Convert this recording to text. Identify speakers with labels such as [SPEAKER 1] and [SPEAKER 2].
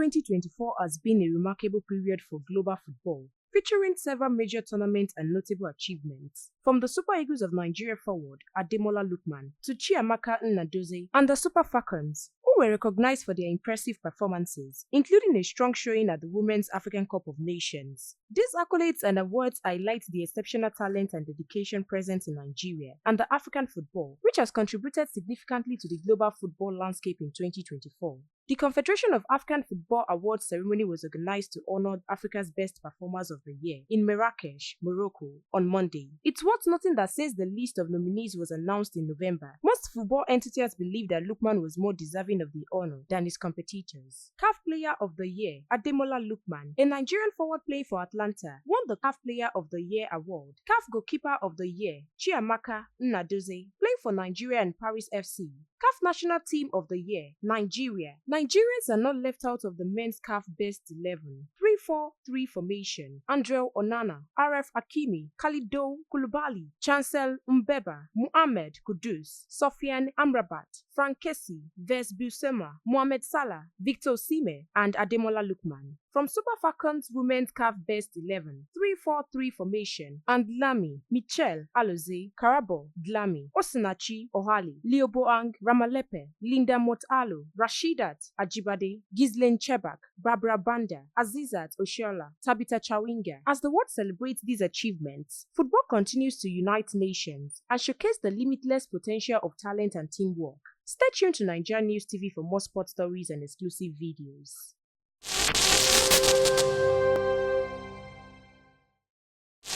[SPEAKER 1] 2024 has been a remarkable period for global football, featuring several major tournaments and notable achievements. From the Super Eagles of Nigeria forward, Ademola Lookman, to Chiamaka Nnadozie and the Super Falcons, who were recognized for their impressive performances, including a strong showing at the Women's African Cup of Nations. These accolades and awards highlight the exceptional talent and dedication present in Nigeria and the African football, which has contributed significantly to the global football landscape in 2024. The Confederation of African Football Awards ceremony was organized to honor Africa's best performers of the year in Marrakesh, Morocco, on Monday. It's worth noting that since the list of nominees was announced in November, most football entities believe that Lookman was more deserving of the honor than his competitors. CAF Player of the Year, Ademola Lookman, a Nigerian forward playing for Atlanta, won the CAF Player of the Year award. CAF Goalkeeper of the Year, Chiamaka Nnadozie, playing for Nigeria and Paris FC. CAF National Team of the Year, Nigeria. Nigerians are not left out of the men's CAF Best 11. 3-4-3 formation. Andrel Onana, RF Hakimi, Khalidou Koulibaly, Chancel Mbeba, Muhammad Kudus, Sofiane Amrabat, Frank Kessie, Ves Busema, Mohamed Salah, Victor Osimhen, and Ademola Lookman. From Super Falcons Women's CAF Best 11, 3-4-3 formation, and Lami, Michelle Alozie, Karabo, Dlami, Osinachi Ohali, Leo Boang, Ramalepe, Linda Motalo, Rashidat Ajibade, Ghislaine Chebak, Barbara Banda, Azizat Oshola, Tabitha Chawinga. As the world celebrates these achievements, football continues to unite nations and showcase the limitless potential of talent and teamwork. Stay tuned to NaijaNews TV for more sports stories and exclusive videos.